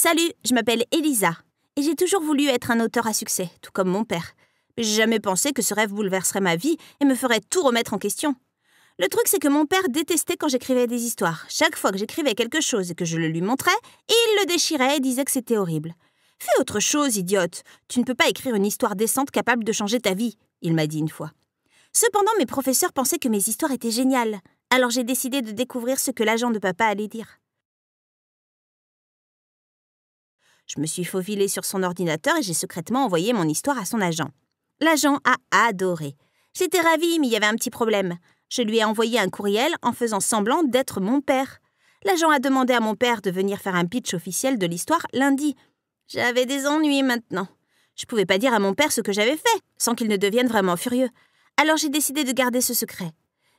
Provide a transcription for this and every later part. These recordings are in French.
Salut, je m'appelle Elisa et j'ai toujours voulu être un auteur à succès, tout comme mon père. Mais j'ai jamais pensé que ce rêve bouleverserait ma vie et me ferait tout remettre en question. Le truc, c'est que mon père détestait quand j'écrivais des histoires. Chaque fois que j'écrivais quelque chose et que je le lui montrais, il le déchirait et disait que c'était horrible. « Fais autre chose, idiote. Tu ne peux pas écrire une histoire décente capable de changer ta vie, » il m'a dit une fois. Cependant, mes professeurs pensaient que mes histoires étaient géniales. Alors j'ai décidé de découvrir ce que l'agent de papa allait dire. Je me suis faufilée sur son ordinateur et j'ai secrètement envoyé mon histoire à son agent. L'agent a adoré. J'étais ravie, mais il y avait un petit problème. Je lui ai envoyé un courriel en faisant semblant d'être mon père. L'agent a demandé à mon père de venir faire un pitch officiel de l'histoire lundi. J'avais des ennuis maintenant. Je pouvais pas dire à mon père ce que j'avais fait, sans qu'il ne devienne vraiment furieux. Alors j'ai décidé de garder ce secret.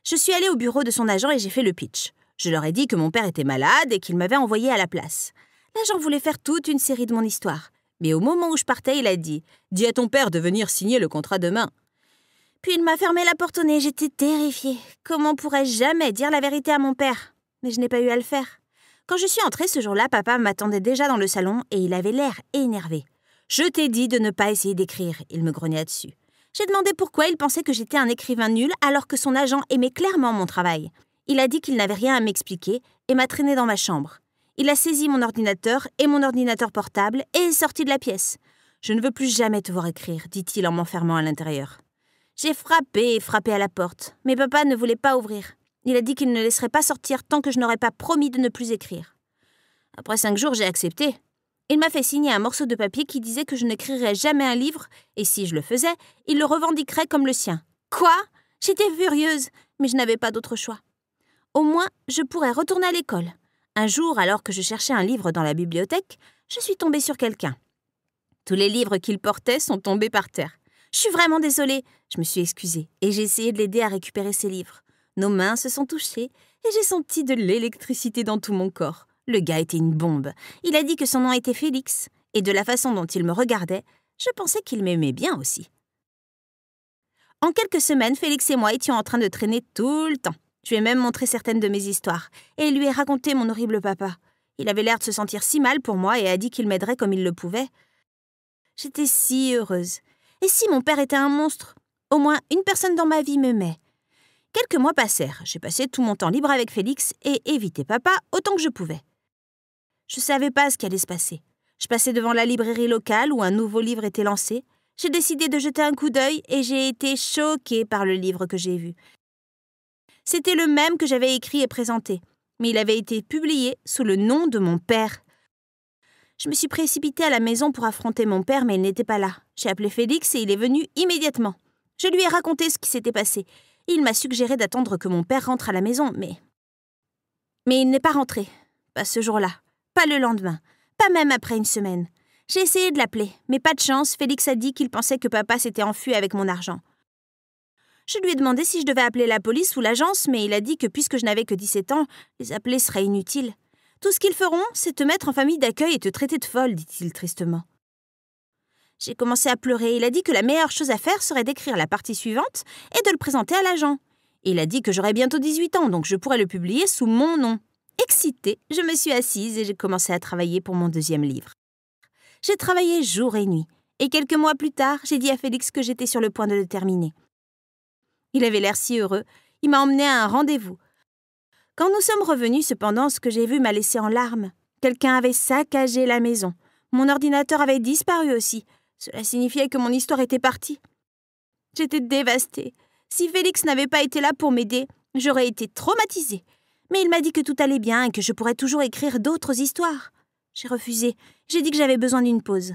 Je suis allée au bureau de son agent et j'ai fait le pitch. Je leur ai dit que mon père était malade et qu'il m'avait envoyé à la place. L'agent voulait faire toute une série de mon histoire. Mais au moment où je partais, il a dit « Dis à ton père de venir signer le contrat demain. » Puis il m'a fermé la porte au nez, j'étais terrifiée. Comment pourrais-je jamais dire la vérité à mon père? Mais je n'ai pas eu à le faire. Quand je suis entrée ce jour-là, papa m'attendait déjà dans le salon et il avait l'air énervé. « Je t'ai dit de ne pas essayer d'écrire », il me grognait dessus. J'ai demandé pourquoi il pensait que j'étais un écrivain nul alors que son agent aimait clairement mon travail. Il a dit qu'il n'avait rien à m'expliquer et m'a traînée dans ma chambre. Il a saisi mon ordinateur et mon ordinateur portable et est sorti de la pièce. « Je ne veux plus jamais te voir écrire », dit-il en m'enfermant à l'intérieur. J'ai frappé et frappé à la porte, mais papa ne voulait pas ouvrir. Il a dit qu'il ne laisserait pas sortir tant que je n'aurais pas promis de ne plus écrire. Après 5 jours, j'ai accepté. Il m'a fait signer un morceau de papier qui disait que je n'écrirais jamais un livre, et si je le faisais, il le revendiquerait comme le sien. Quoi? J'étais furieuse, mais je n'avais pas d'autre choix. Au moins, je pourrais retourner à l'école. Un jour, alors que je cherchais un livre dans la bibliothèque, je suis tombée sur quelqu'un. Tous les livres qu'il portait sont tombés par terre. « Je suis vraiment désolée !» Je me suis excusée et j'ai essayé de l'aider à récupérer ses livres. Nos mains se sont touchées et j'ai senti de l'électricité dans tout mon corps. Le gars était une bombe. Il a dit que son nom était Félix et de la façon dont il me regardait, je pensais qu'il m'aimait bien aussi. En quelques semaines, Félix et moi étions en train de traîner tout le temps. Je lui ai même montré certaines de mes histoires et lui ai raconté mon horrible papa. Il avait l'air de se sentir si mal pour moi et a dit qu'il m'aiderait comme il le pouvait. J'étais si heureuse. Et si mon père était un monstre? Au moins une personne dans ma vie m'aimait. Quelques mois passèrent. J'ai passé tout mon temps libre avec Félix et évité papa autant que je pouvais. Je ne savais pas ce qui allait se passer. Je passais devant la librairie locale où un nouveau livre était lancé. J'ai décidé de jeter un coup d'œil et j'ai été choquée par le livre que j'ai vu. C'était le même que j'avais écrit et présenté, mais il avait été publié sous le nom de mon père. Je me suis précipitée à la maison pour affronter mon père, mais il n'était pas là. J'ai appelé Félix et il est venu immédiatement. Je lui ai raconté ce qui s'était passé. Il m'a suggéré d'attendre que mon père rentre à la maison, mais il n'est pas rentré. Pas ce jour-là, pas le lendemain, pas même après une semaine. J'ai essayé de l'appeler, mais pas de chance, Félix a dit qu'il pensait que papa s'était enfui avec mon argent. Je lui ai demandé si je devais appeler la police ou l'agence, mais il a dit que puisque je n'avais que 17 ans, les appeler serait inutile. Tout ce qu'ils feront, c'est te mettre en famille d'accueil et te traiter de folle, dit-il tristement. J'ai commencé à pleurer. Il a dit que la meilleure chose à faire serait d'écrire la partie suivante et de le présenter à l'agent. Il a dit que j'aurais bientôt 18 ans, donc je pourrais le publier sous mon nom. Excitée, je me suis assise et j'ai commencé à travailler pour mon 2e livre. J'ai travaillé jour et nuit, et quelques mois plus tard, j'ai dit à Félix que j'étais sur le point de le terminer. Il avait l'air si heureux, il m'a emmené à un rendez-vous. Quand nous sommes revenus, cependant, ce que j'ai vu m'a laissé en larmes. Quelqu'un avait saccagé la maison. Mon ordinateur avait disparu aussi. Cela signifiait que mon histoire était partie. J'étais dévastée. Si Félix n'avait pas été là pour m'aider, j'aurais été traumatisée. Mais il m'a dit que tout allait bien et que je pourrais toujours écrire d'autres histoires. J'ai refusé. J'ai dit que j'avais besoin d'une pause.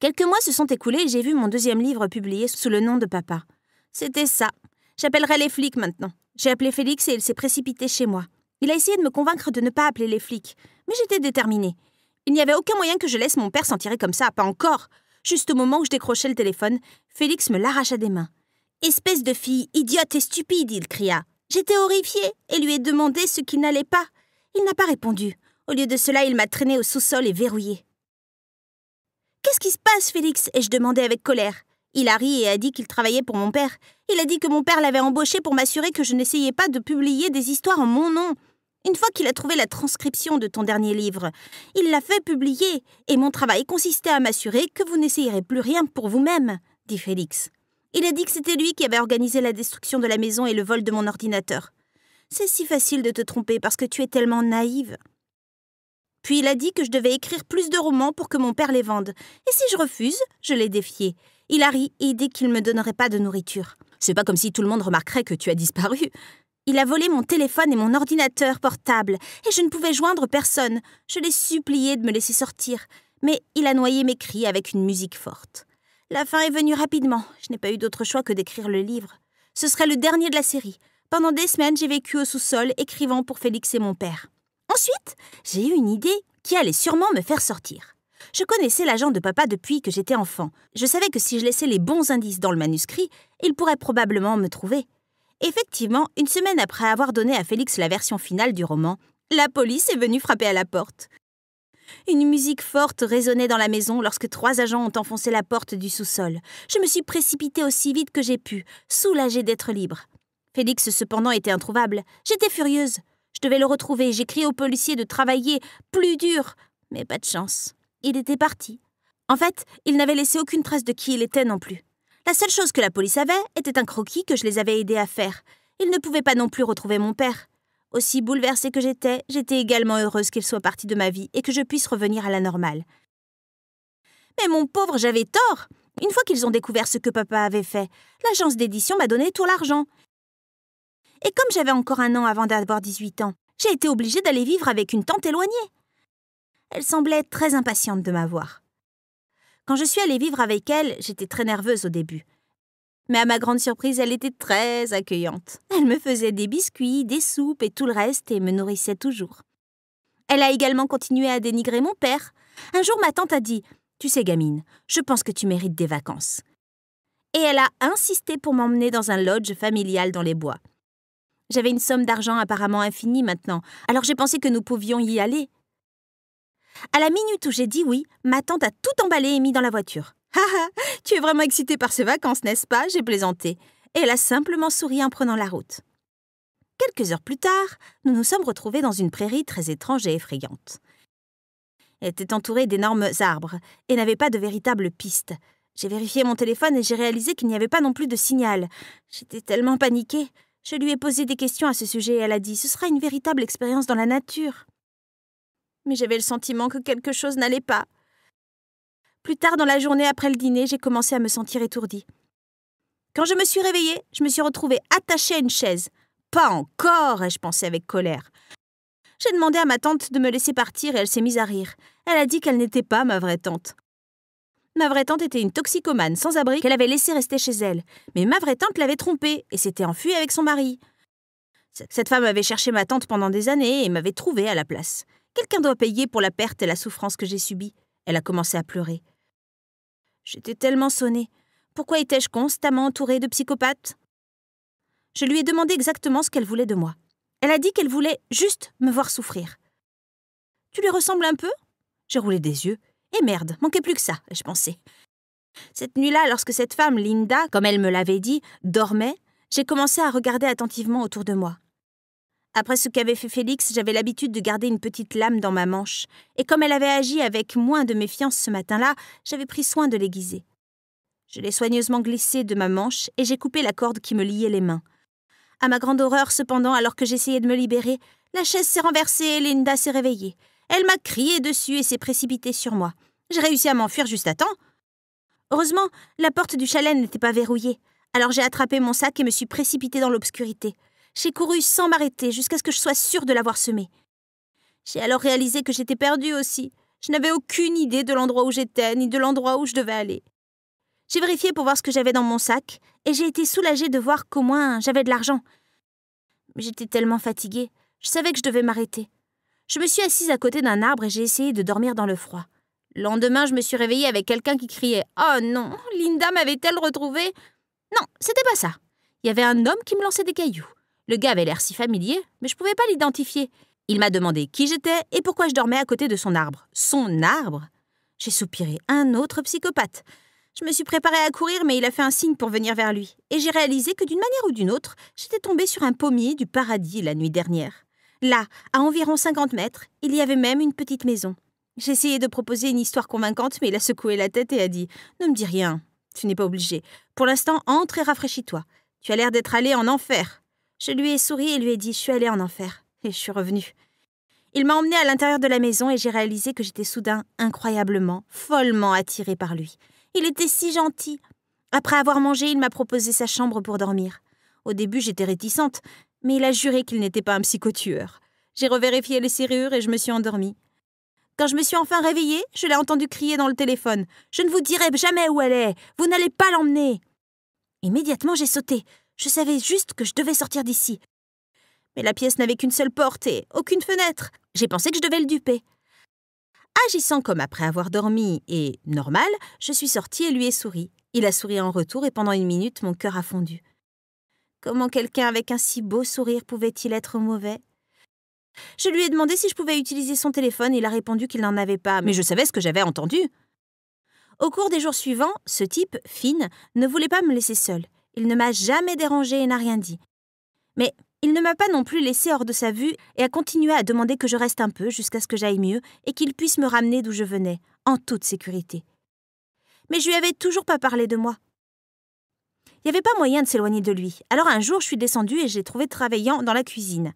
Quelques mois se sont écoulés et j'ai vu mon 2e livre publié sous le nom de papa. C'était ça. J'appellerai les flics maintenant. J'ai appelé Félix et il s'est précipité chez moi. Il a essayé de me convaincre de ne pas appeler les flics, mais j'étais déterminée. Il n'y avait aucun moyen que je laisse mon père s'en tirer comme ça, pas encore. Juste au moment où je décrochais le téléphone, Félix me l'arracha des mains. « Espèce de fille idiote et stupide !» il cria. J'étais horrifiée et lui ai demandé ce qui n'allait pas. Il n'a pas répondu. Au lieu de cela, il m'a traînée au sous-sol et verrouillée. « Qu'est-ce qui se passe, Félix ?» ai-je demandé avec colère. Il a ri et a dit qu'il travaillait pour mon père. Il a dit que mon père l'avait embauché pour m'assurer que je n'essayais pas de publier des histoires en mon nom. Une fois qu'il a trouvé la transcription de ton dernier livre, il l'a fait publier, et mon travail consistait à m'assurer que vous n'essayerez plus rien pour vous-même, dit Félix. Il a dit que c'était lui qui avait organisé la destruction de la maison et le vol de mon ordinateur. C'est si facile de te tromper parce que tu es tellement naïve. Puis il a dit que je devais écrire plus de romans pour que mon père les vende. Et si je refuse, je l'ai défié. Il a ri et dit qu'il ne me donnerait pas de nourriture. C'est pas comme si tout le monde remarquerait que tu as disparu. Il a volé mon téléphone et mon ordinateur portable, et je ne pouvais joindre personne. Je l'ai supplié de me laisser sortir, mais il a noyé mes cris avec une musique forte. La fin est venue rapidement. Je n'ai pas eu d'autre choix que d'écrire le livre. Ce serait le dernier de la série. Pendant des semaines, j'ai vécu au sous-sol, écrivant pour Félix et mon père. Ensuite, j'ai eu une idée qui allait sûrement me faire sortir. Je connaissais l'agent de papa depuis que j'étais enfant. Je savais que si je laissais les bons indices dans le manuscrit, il pourrait probablement me trouver. Effectivement, une semaine après avoir donné à Félix la version finale du roman, la police est venue frapper à la porte. Une musique forte résonnait dans la maison lorsque 3 agents ont enfoncé la porte du sous-sol. Je me suis précipitée aussi vite que j'ai pu, soulagée d'être libre. Félix, cependant, était introuvable. J'étais furieuse. Je devais le retrouver. J'ai crié aux policiers de travailler plus dur. Mais pas de chance. Il était parti. En fait, il n'avait laissé aucune trace de qui il était non plus. La seule chose que la police avait était un croquis que je les avais aidés à faire. Ils ne pouvaient pas non plus retrouver mon père. Aussi bouleversée que j'étais également heureuse qu'il soit parti de ma vie et que je puisse revenir à la normale. Mais mon pauvre, j'avais tort. Une fois qu'ils ont découvert ce que papa avait fait, l'agence d'édition m'a donné tout l'argent. Et comme j'avais encore 1 an avant d'avoir 18 ans, j'ai été obligée d'aller vivre avec une tante éloignée. Elle semblait très impatiente de m'avoir. Quand je suis allée vivre avec elle, j'étais très nerveuse au début. Mais à ma grande surprise, elle était très accueillante. Elle me faisait des biscuits, des soupes et tout le reste et me nourrissait toujours. Elle a également continué à dénigrer mon père. Un jour, ma tante a dit « Tu sais, gamine, je pense que tu mérites des vacances. » Et elle a insisté pour m'emmener dans un lodge familial dans les bois. J'avais une somme d'argent apparemment infinie maintenant, alors j'ai pensé que nous pouvions y aller. À la minute où j'ai dit oui, ma tante a tout emballé et mis dans la voiture. « Ha ha, tu es vraiment excitée par ces vacances, n'est-ce pas ?» J'ai plaisanté. Et elle a simplement souri en prenant la route. Quelques heures plus tard, nous nous sommes retrouvés dans une prairie très étrange et effrayante. Elle était entourée d'énormes arbres et n'avait pas de véritable piste. J'ai vérifié mon téléphone et j'ai réalisé qu'il n'y avait pas non plus de signal. J'étais tellement paniquée. Je lui ai posé des questions à ce sujet et elle a dit « Ce sera une véritable expérience dans la nature. » Mais j'avais le sentiment que quelque chose n'allait pas. Plus tard dans la journée après le dîner, j'ai commencé à me sentir étourdie. Quand je me suis réveillée, je me suis retrouvée attachée à une chaise. « Pas encore !» ai-je pensé avec colère. J'ai demandé à ma tante de me laisser partir et elle s'est mise à rire. Elle a dit qu'elle n'était pas ma vraie tante. Ma vraie tante était une toxicomane sans abri qu'elle avait laissé rester chez elle. Mais ma vraie tante l'avait trompée et s'était enfuie avec son mari. Cette femme avait cherché ma tante pendant des années et m'avait trouvée à la place. Quelqu'un doit payer pour la perte et la souffrance que j'ai subie. Elle a commencé à pleurer. J'étais tellement sonnée. Pourquoi étais-je constamment entourée de psychopathes ? Je lui ai demandé exactement ce qu'elle voulait de moi. Elle a dit qu'elle voulait juste me voir souffrir. « Tu lui ressembles un peu ?» J'ai roulé des yeux. Et merde, manquait plus que ça, ai-je pensé. Cette nuit-là, lorsque cette femme, Linda, comme elle me l'avait dit, dormait, j'ai commencé à regarder attentivement autour de moi. Après ce qu'avait fait Félix, j'avais l'habitude de garder une petite lame dans ma manche, et comme elle avait agi avec moins de méfiance ce matin-là, j'avais pris soin de l'aiguiser. Je l'ai soigneusement glissée de ma manche et j'ai coupé la corde qui me liait les mains. À ma grande horreur, cependant, alors que j'essayais de me libérer, la chaise s'est renversée et Linda s'est réveillée. Elle m'a crié dessus et s'est précipitée sur moi. J'ai réussi à m'enfuir juste à temps. Heureusement, la porte du chalet n'était pas verrouillée. Alors j'ai attrapé mon sac et me suis précipitée dans l'obscurité. J'ai couru sans m'arrêter jusqu'à ce que je sois sûre de l'avoir semé. J'ai alors réalisé que j'étais perdue aussi. Je n'avais aucune idée de l'endroit où j'étais, ni de l'endroit où je devais aller. J'ai vérifié pour voir ce que j'avais dans mon sac, et j'ai été soulagée de voir qu'au moins j'avais de l'argent. Mais j'étais tellement fatiguée, je savais que je devais m'arrêter. Je me suis assise à côté d'un arbre et j'ai essayé de dormir dans le froid. Le lendemain, je me suis réveillée avec quelqu'un qui criait « Oh non, Linda m'avait-elle retrouvée ?» Non, c'était pas ça. Il y avait un homme qui me lançait des cailloux. Le gars avait l'air si familier, mais je pouvais pas l'identifier. Il m'a demandé qui j'étais et pourquoi je dormais à côté de son arbre. Son arbre ? J'ai soupiré. Un autre psychopathe. Je me suis préparée à courir, mais il a fait un signe pour venir vers lui. Et j'ai réalisé que d'une manière ou d'une autre, j'étais tombée sur un pommier du paradis la nuit dernière. Là, à environ 50 mètres, il y avait même une petite maison. J'ai essayé de proposer une histoire convaincante, mais il a secoué la tête et a dit « Ne me dis rien, tu n'es pas obligé. Pour l'instant, entre et rafraîchis-toi. Tu as l'air d'être allé en enfer. » Je lui ai souri et lui ai dit « Je suis allée en enfer. » Et je suis revenue. Il m'a emmenée à l'intérieur de la maison et j'ai réalisé que j'étais soudain incroyablement, follement attirée par lui. Il était si gentil. Après avoir mangé, il m'a proposé sa chambre pour dormir. Au début, j'étais réticente, mais il a juré qu'il n'était pas un psychotueur. J'ai revérifié les serrures et je me suis endormie. Quand je me suis enfin réveillée, je l'ai entendu crier dans le téléphone. « Je ne vous dirai jamais où elle est. Vous n'allez pas l'emmener. » Immédiatement, j'ai sauté. Je savais juste que je devais sortir d'ici. Mais la pièce n'avait qu'une seule porte et aucune fenêtre. J'ai pensé que je devais le duper. Agissant comme après avoir dormi et normal, je suis sortie et lui ai souri. Il a souri en retour et pendant 1 minute, mon cœur a fondu. Comment quelqu'un avec un si beau sourire pouvait-il être mauvais? Je lui ai demandé si je pouvais utiliser son téléphone et il a répondu qu'il n'en avait pas, mais je savais ce que j'avais entendu. Au cours des jours suivants, ce type, Finn, ne voulait pas me laisser seule. Il ne m'a jamais dérangée et n'a rien dit. Mais il ne m'a pas non plus laissée hors de sa vue et a continué à demander que je reste un peu jusqu'à ce que j'aille mieux et qu'il puisse me ramener d'où je venais, en toute sécurité. Mais je lui avais toujours pas parlé de moi. Il n'y avait pas moyen de s'éloigner de lui. Alors un jour, je suis descendue et je l'ai trouvé travaillant dans la cuisine.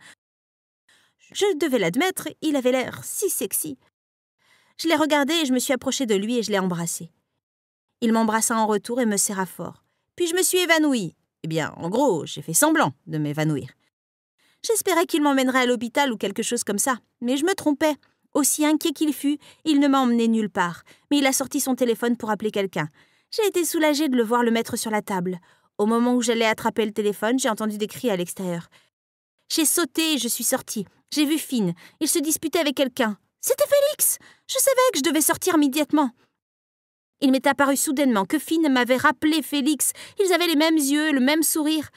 Je devais l'admettre, il avait l'air si sexy. Je l'ai regardé et je me suis approchée de lui et je l'ai embrassé. Il m'embrassa en retour et me serra fort. Puis je me suis évanouie. Eh bien, en gros, j'ai fait semblant de m'évanouir. J'espérais qu'il m'emmènerait à l'hôpital ou quelque chose comme ça, mais je me trompais. Aussi inquiet qu'il fut, il ne m'a emmené nulle part, mais il a sorti son téléphone pour appeler quelqu'un. J'ai été soulagée de le voir le mettre sur la table. Au moment où j'allais attraper le téléphone, j'ai entendu des cris à l'extérieur. J'ai sauté et je suis sortie. J'ai vu Finn. Il se disputait avec quelqu'un. C'était Félix! Je savais que je devais sortir immédiatement. Il m'est apparu soudainement que Finn m'avait rappelé Félix. Ils avaient les mêmes yeux, le même sourire.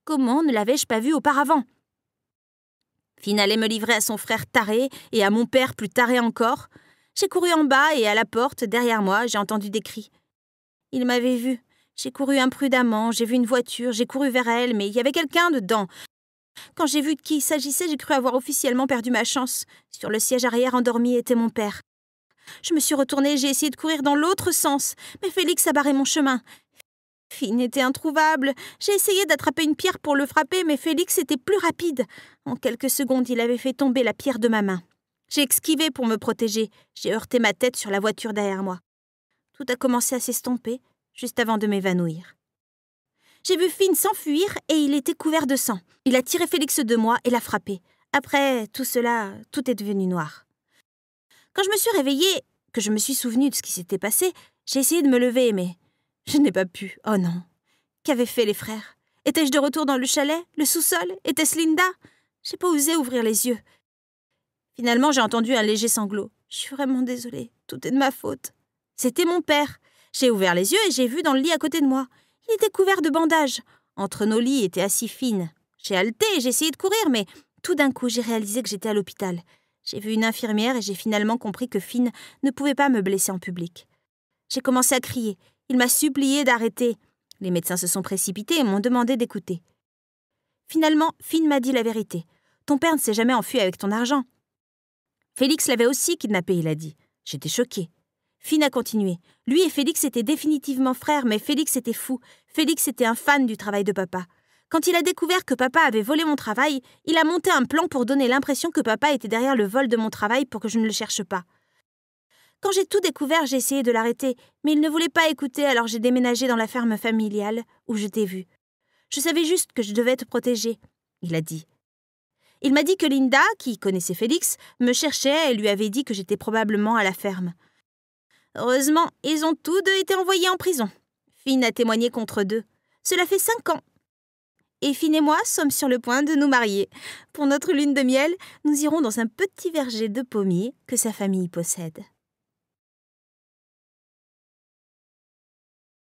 Comment ne l'avais-je pas vu auparavant? Finn allait me livrer à son frère taré et à mon père plus taré encore. J'ai couru en bas et à la porte, derrière moi, j'ai entendu des cris. Il m'avait vu. J'ai couru imprudemment, j'ai vu une voiture, j'ai couru vers elle, mais il y avait quelqu'un dedans. Quand j'ai vu de qui il s'agissait, j'ai cru avoir officiellement perdu ma chance. Sur le siège arrière endormi était mon père. Je me suis retournée et j'ai essayé de courir dans l'autre sens, mais Félix a barré mon chemin. Finn était introuvable. J'ai essayé d'attraper une pierre pour le frapper, mais Félix était plus rapide. En quelques secondes, il avait fait tomber la pierre de ma main. J'ai esquivé pour me protéger. J'ai heurté ma tête sur la voiture derrière moi. Tout a commencé à s'estomper, juste avant de m'évanouir. J'ai vu Finn s'enfuir et il était couvert de sang. Il a tiré Félix de moi et l'a frappé. Après tout cela, tout est devenu noir. Quand je me suis réveillée, que je me suis souvenue de ce qui s'était passé, j'ai essayé de me lever, mais je n'ai pas pu. Oh non. Qu'avaient fait les frères? Étais-je de retour dans le chalet? Le sous-sol? Était-ce Linda? J'ai pas osé ouvrir les yeux. Finalement, j'ai entendu un léger sanglot. Je suis vraiment désolée. Tout est de ma faute. C'était mon père. J'ai ouvert les yeux et j'ai vu dans le lit à côté de moi. Il était couvert de bandages. Entre nos lits était assis Finn. J'ai haleté et j'ai essayé de courir, mais tout d'un coup, j'ai réalisé que j'étais à l'hôpital. J'ai vu une infirmière et j'ai finalement compris que Finn ne pouvait pas me blesser en public. J'ai commencé à crier. Il m'a supplié d'arrêter. Les médecins se sont précipités et m'ont demandé d'écouter. Finalement, Finn m'a dit la vérité. Ton père ne s'est jamais enfui avec ton argent. Félix l'avait aussi kidnappé, il a dit. J'étais choquée. Finn a continué. Lui et Félix étaient définitivement frères, mais Félix était fou. Félix était un fan du travail de papa. Quand il a découvert que papa avait volé mon travail, il a monté un plan pour donner l'impression que papa était derrière le vol de mon travail pour que je ne le cherche pas. Quand j'ai tout découvert, j'ai essayé de l'arrêter, mais il ne voulait pas écouter, alors j'ai déménagé dans la ferme familiale où je t'ai vu. Je savais juste que je devais te protéger, il a dit. Il m'a dit que Linda, qui connaissait Félix, me cherchait et lui avait dit que j'étais probablement à la ferme. Heureusement, ils ont tous deux été envoyés en prison. Finn a témoigné contre eux. Cela fait 5 ans. Et Finn et moi sommes sur le point de nous marier. Pour notre lune de miel, nous irons dans un petit verger de pommiers que sa famille possède.